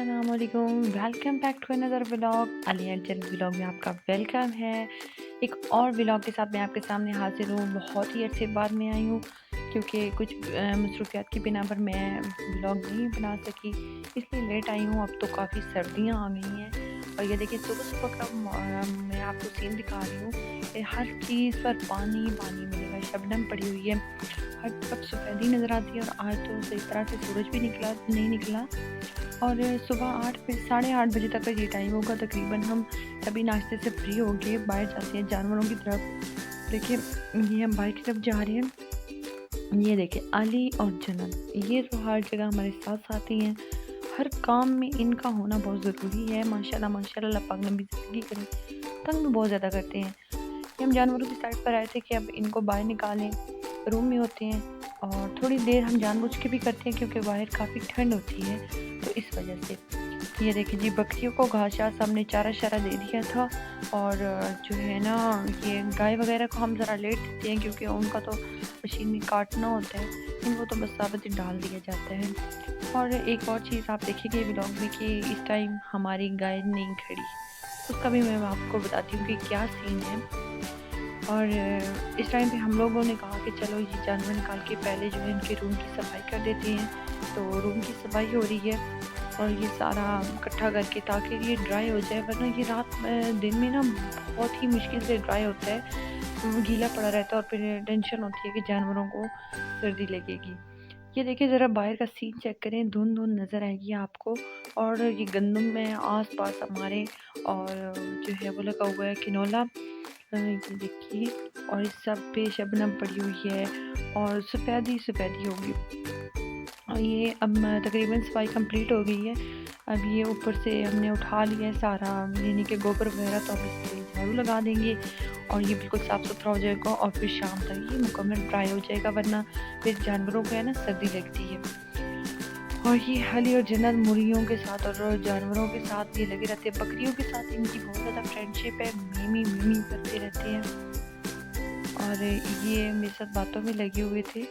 अस्सलामुअलैकुम, welcome back to another vlog. Ali angel vlog में आपका वेलकम है। एक और व्लॉग के साथ मैं आपके सामने हाजिर हूँ। बहुत ही अच्छे बाद में आई हूँ क्योंकि कुछ मसरूफियात की बिना पर मैं व्लॉग नहीं बना सकी, इसलिए लेट आई हूँ। अब तो काफ़ी सर्दियाँ आ गई हैं और ये देखिए सुबह सुबह का मैं आपको सीन दिखा रही हूँ कि हर चीज़ पर पानी पानी मिलेगा। शबनम पड़ी हुई है, हर तरफ सफ़ेदी नज़र आती है। और आज तो सही तरह से सूरज भी नहीं निकला और सुबह 8 बजे 8:30 बजे तक का ये टाइम होगा तकरीबन। हम तभी नाश्ते से फ्री होके बाहर जाते हैं जानवरों की तरफ। देखिए ये हम बाहर की तरफ जा रहे हैं। ये देखिए अली और जन्नत, ये तो हर जगह हमारे साथ साथ ही हैं। हर काम में इनका होना बहुत ज़रूरी है। माशाल्लाह माशाल्लाह, अल्लाह पाक लंबी ज़िंदगी करे। तंग भी बहुत ज़्यादा करते हैं। ये हम जानवरों की साइड पर आए थे कि अब इनको बाहर निकालें। रूम में होते हैं और थोड़ी देर हम जानबूझ के भी करते हैं क्योंकि बाहर काफ़ी ठंड होती है, तो इस वजह से। ये देखिए जी, बकरियों को घास शास हमने चारा शारा दे दिया था। और जो है ना, ये गाय वगैरह को हम ज़रा लेट देते हैं क्योंकि उनका तो मशीन में काटना होता है। इनको तो बस साबुत ही डाल दिया जाता है। और एक और चीज़ आप देखिए व्लॉग में कि इस टाइम हमारी गाय नहीं खड़ी, उसका भी मैं आपको बताती हूँ कि क्या सीन है। और इस टाइम पे हम लोगों ने कहा कि चलो ये जानवर निकाल के पहले जो है इनके रूम की सफाई कर देते हैं। तो रूम की सफाई हो रही है और ये सारा इकट्ठा करके ताकि ये ड्राई हो जाए, वरना ये रात दिन में ना बहुत ही मुश्किल से ड्राई होता है, गीला पड़ा रहता है और फिर टेंशन होती है कि जानवरों को सर्दी लगेगी। ये देखिए ज़रा बाहर का सीन चेक करें, धुंध धुंध नज़र आएगी आपको। और ये गंदम में आस पास हमारे और जो है वो लगा हुआ है किनोला। ये देखिए, और इस सब पे शबनम पड़ी हुई है और सफ़ेदी सफ़ेदी होगी। और ये अब तकरीबन सफाई कंप्लीट हो गई है। अब ये ऊपर से हमने उठा लिया है सारा, यानी कि गोबर वगैरह, तो अब इस पर झाड़ू लगा देंगे और ये बिल्कुल साफ़ सुथरा हो जाएगा और फिर शाम तक ये मुकम्मल ड्राई हो जाएगा, वरना फिर जानवरों को है ना सर्दी लगती है। और ये अली और जन्नत मुर्गियों के साथ और जानवरों के साथ ये लगे रहते हैं। बकरियों के साथ इनकी बहुत ज़्यादा फ्रेंडशिप है, मिमी मिमी करते रहते हैं। और ये मेरे साथ बातों में लगे हुए थे।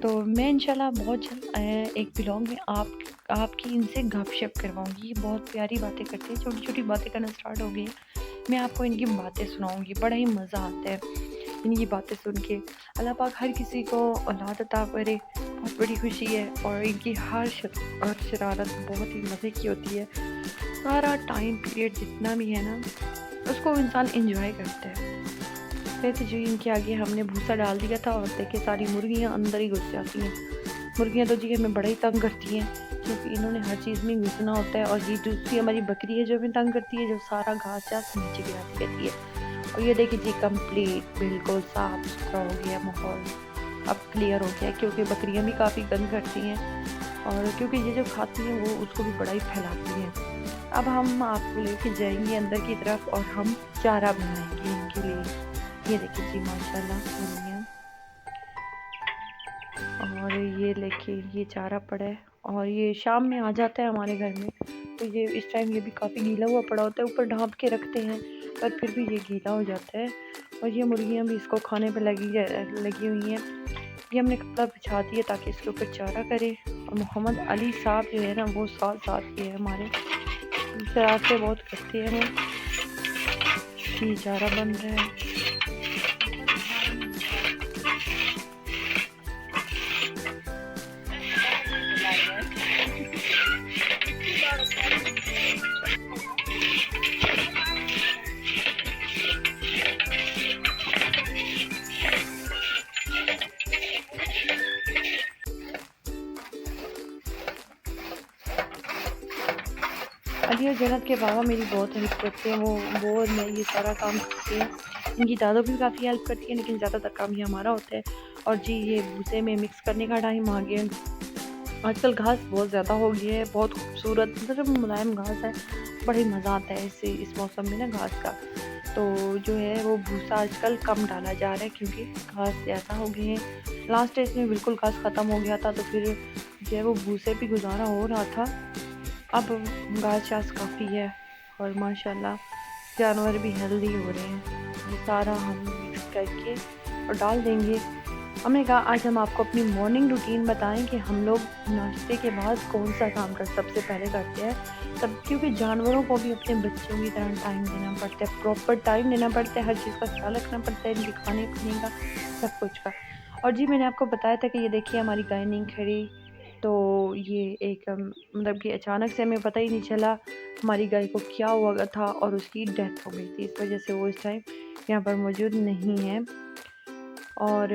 तो मैं इंशाल्लाह बहुत जल्द एक ब्लॉग में आपकी इनसे गपशप करवाऊंगी। ये बहुत प्यारी बातें करते हैं, छोटी छोटी बातें करना स्टार्ट हो गई है। मैं आपको इनकी बातें सुनाऊंगी, बड़ा ही मज़ा आता है इनकी बातें सुन के। अल्लाह पाक हर किसी को औलाद अता करे, बहुत बड़ी खुशी है। और इनकी हर शरारत बहुत ही मज़े की होती है। सारा टाइम पीरियड जितना भी है ना, उसको इंसान इंजॉय करता है। वैसे जो इनके आगे हमने भूसा डाल दिया था और देखिए सारी मुर्गियाँ अंदर ही घुस जाती हैं। मुर्गियाँ तो जी हमें बड़ा ही तंग करती हैं क्योंकि इन्होंने हर चीज़ में घुसना होता है। और ये दूसरी हमारी बकरी है जो हमें तंग करती है, जो सारा घास चास नीचे गिराती रहती है। और ये देखिए जी, कंप्लीट बिल्कुल साफ़ सुथरा हो गया माहौल, अब क्लियर हो गया क्योंकि बकरियाँ भी काफ़ी गंद करती हैं और क्योंकि ये जो खाती हैं वो उसको भी बड़ा ही फैलाती हैं। अब हम आपको लेके जाएंगे अंदर की तरफ और हम चारा बनाएंगे इनके लिए। ये देखिए जी माशाल्लाह मुर्गियाँ, और ये लेके ये चारा पड़ा है और ये शाम में आ जाता है हमारे घर में। तो ये इस टाइम ये भी काफ़ी गीला हुआ पड़ा होता है, ऊपर ढाँप के रखते हैं पर फिर भी ये गीला हो जाता है। और ये मुर्गियाँ भी इसको खाने पे लगी हुई हैं। ये हमने कपड़ा बिछा दिया ताकि इसके ऊपर चारा करे। और मोहम्मद अली साहब जो है ना, वो साथ साथ के है हमारे, शरारतें बहुत करते हैं वो। ये चारा बन रहा है। अली और जन्नत के बाबा मेरी बहुत हेल्प करते हैं, वो और मैं ये सारा काम करते हैं। इनकी दादो भी काफ़ी हेल्प करती है, लेकिन ज़्यादातर काम ये हमारा होता है। और जी ये भूसे में मिक्स करने का टाइम आ गया। आजकल घास बहुत ज़्यादा हो गई है, बहुत खूबसूरत मतलब मुलायम घास है, बड़ा ही मज़ा आता है इससे इस मौसम में ना घास का। तो जो है वो भूसा आजकल कम डाला जा रहा है क्योंकि घास ज़्यादा हो गई है। लास्ट स्टेज में बिल्कुल घास ख़त्म हो गया था, तो फिर जो है वो भूसे भी गुजारा हो रहा था। अब घास चास काफ़ी है और माशाल्लाह जानवर भी हेल्दी हो रहे हैं। ये सारा हम मिक्स करके और डाल देंगे हमने कहा आज हम आपको अपनी मॉर्निंग रूटीन बताएं कि हम लोग नाश्ते के बाद कौन सा काम सबसे पहले करते हैं। तब क्योंकि जानवरों को भी अपने बच्चों की तरह टाइम देना पड़ता है, प्रॉपर टाइम देना पड़ता है, हर चीज़ का ख्याल रखना पड़ता है, इनके खाने पीने का, सब कुछ का। और जी मैंने आपको बताया था कि ये देखिए हमारी गाय नहीं खड़ी, तो ये एक मतलब कि अचानक से हमें पता ही नहीं चला हमारी गाय को क्या हुआ था और उसकी डेथ हो गई थी। इस वजह से वो इस टाइम यहाँ पर मौजूद नहीं है। और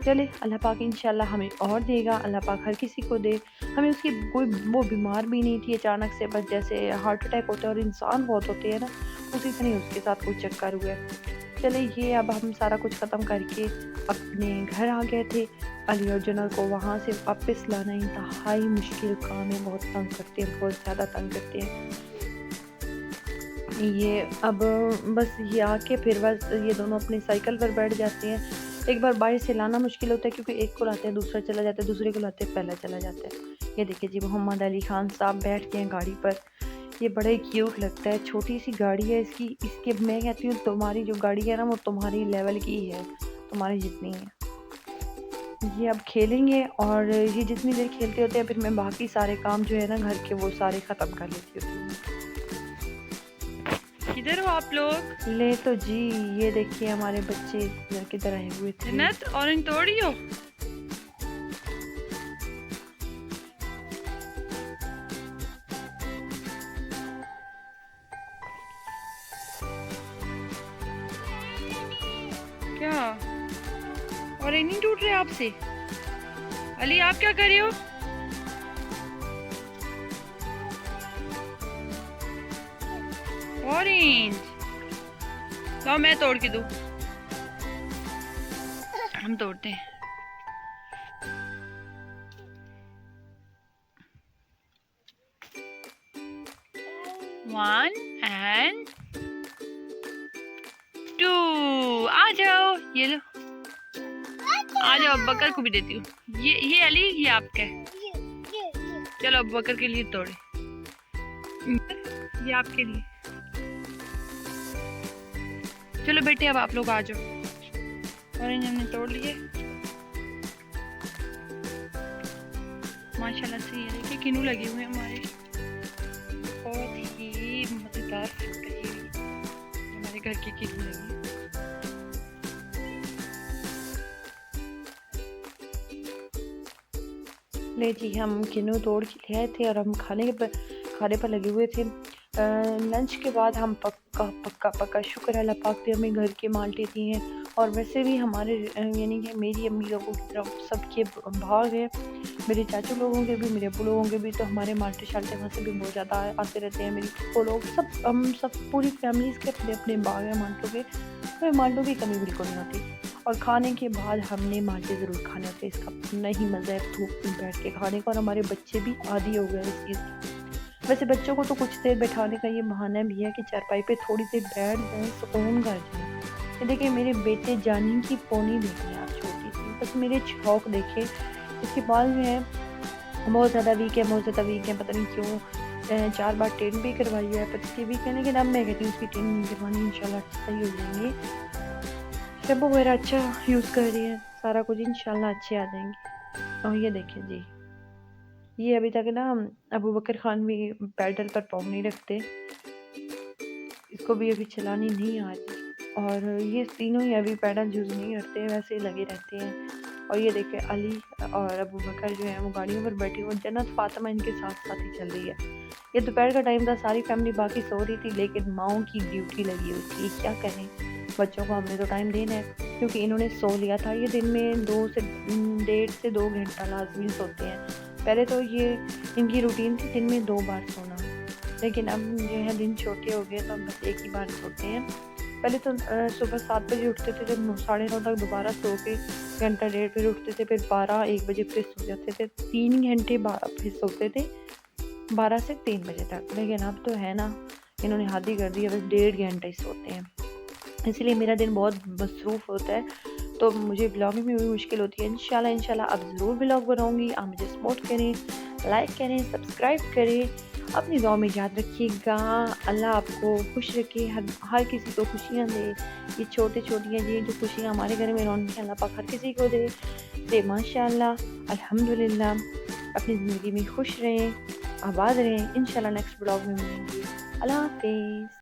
चले अल्लाह पाक इंशाल्लाह हमें और देगा, अल्लाह पाक हर किसी को दे। हमें उसकी कोई वो बीमार भी नहीं थी अचानक से, बस जैसे हार्ट अटैक होता है और इंसान बहुत होते हैं ना, उसी तरह ही उसके साथ कोई चक्कर हुआ है। चले ये अब हम सारा कुछ ख़त्म करके अपने घर आ गए थे। अली और जनर को वहाँ से वापस लाना इंतहाई मुश्किल काम है, बहुत तंग करते हैं, बहुत ज़्यादा तंग करते हैं। ये अब बस ये आके फिर बस ये दोनों अपनी साइकिल पर बैठ जाते हैं। एक बार बाहर से लाना मुश्किल होता है क्योंकि एक को लाते हैं दूसरा चला जाता है, दूसरे को लाते हैं पहला चला जाता है। ये देखिए जी मोहम्मद अली खान साहब बैठ के हैं गाड़ी पर। ये बड़ा ही क्यूट लगता है, छोटी सी गाड़ी है इसके मैं कहती हूँ तुम्हारी जो गाड़ी है ना वो तुम्हारी लेवल की ही है, तुम्हारी जितनी है। ये अब खेलेंगे और ये जितनी देर खेलते होते हैं फिर मैं बाकी सारे काम जो है ना घर के वो सारे ख़त्म कर लेती होती हूँ। किधर हो आप लोग? ले तो जी ये देखिए हमारे बच्चे इधर किधर आए हुए थे। जन्नत ऑरेंज तोड़ी हो? क्या ऑरेंज नहीं टूट रहे आपसे? अली आप क्या कर रहे हो? ऑरेंज लो मैं तोड़ के दूं। हम तोड़ते हैं। वन एंड टू, आ जाओ, ये लो, आ जाओ। बकर को भी देती हूँ। ये अली ये आपका है। चलो अब बकर के लिए तोड़े, ये आपके लिए। चलो बेटे अब आप लोग आ जाओ। ऑरेंज हमने तोड़ लिए माशाल्लाह से। ये देखिए किन्नू लगे हुए हैं हमारे, बहुत ही मजेदार फ्रूट है ये हमारे घर के किन्नू लगे। ले जी हम किन्नू तोड़ के ले आए थे और हम खाने पर लगे हुए थे। लंच के बाद हम पक्का शुक्र अल्लाह पाक ने हमें घर के माल्टे दिए हैं। और वैसे भी हमारे यानी कि मेरी अम्मी लोगों की तरफ सबके भाग है, मेरे चाचू लोगों के भी, मेरे अब्बू लोगों के भी, तो हमारे माल्टे शाल्टे वहाँ से भी बहुत ज़्यादा आते रहते हैं। मेरी वो लोग सब हम सब पूरी फैमिलीज़ के अपने अपने बाग हैं माल्टों के, तो माल्टों की कमी बिल्कुल नहीं होती। और खाने के बाद हमने माल्टे ज़रूर खाने होते हैं, इसका अपना ही मज़ा है धूप में बैठ के खाने का। और हमारे बच्चे भी आदी हो गए इस चीज़ की। वैसे बच्चों को तो कुछ देर बैठाने का ये बहाना भी है कि चारपाई पे थोड़ी देर बैठ जाएं, सुकून कर जाएं। ये देखिए मेरे बेटे जानी की पोनी देखिए आप, छोटी सी, बस मेरे शौक देखे। इसके बाल जो है बहुत ज़्यादा वीक है, पता नहीं क्यों 4 बार टेन भी करवाई है, पर इसकी वीक है। लेकिन अब मैं कहती हूँ उसकी टेन नहीं करवानी, इंशाल्लाह सही हो जाएंगे। शैम्पू वगैरह अच्छा यूज़ कर रही है, सारा कुछ इंशाल्लाह अच्छे आ जाएंगे। और ये देखिए जी ये अभी तक ना अबू बकर खान भी पैडल पर पाँव नहीं रखते, इसको भी अभी चलानी नहीं आ रही। और ये तीनों ही अभी पैडल यूज़ नहीं करते, वैसे ही लगे रहते हैं। और ये देखे अली और अबू बकर जो है वो गाड़ियों पर बैठे हुए, जन्नत फातिमा इनके साथ साथ ही चल रही है। ये दोपहर का टाइम था, सारी फैमिली बाकी सो रही थी, लेकिन माओं की ड्यूटी लगी हुई थी। क्या करें, बच्चों को हमने तो टाइम देना है क्योंकि इन्होंने सो लिया था। ये दिन में 1.5 से 2 घंटा लाजमी सोते हैं। पहले तो ये इनकी रूटीन थी दिन में 2 बार सोना, लेकिन अब जो है दिन छोटे हो गए तो हम बस 1 ही बार सोते हैं। पहले तो सुबह 7 बजे उठते थे, जब 9-9:30 तक दोबारा सो के घंटा डेढ़ फिर उठते थे, फिर 12-1 बजे फिर सो जाते थे। 3 घंटे फिर सोते थे 12 से 3 बजे तक। लेकिन अब तो है ना इन्होंने हद ही कर दी है, बस 1.5 घंटा ही सोते हैं। इसलिए मेरा दिन बहुत मसरूफ़ होता है, तो मुझे ब्लॉगिंग में भी मुश्किल होती है। इंशाल्लाह अब ज़रूर ब्लॉग बनाऊँगी, आप मुझे सपोर्ट करें। लाइक करें, सब्सक्राइब करें। अपनी दुआ में याद रखिएगा। अल्लाह आपको खुश रखे, हर किसी को खुशियाँ दे। ये छोटी-छोटियाँ ये जो खुशियाँ हमारे घर में रौनकें अल्लाह पाक हर किसी को दे माशाअल्लाह, अल्हम्दुलिल्लाह। अपनी ज़िंदगी में खुश रहें, आबाद रहें। इंशाल्लाह नेक्स्ट व्लॉग में मिलेंगे। अल्लाह हाफ़िज़।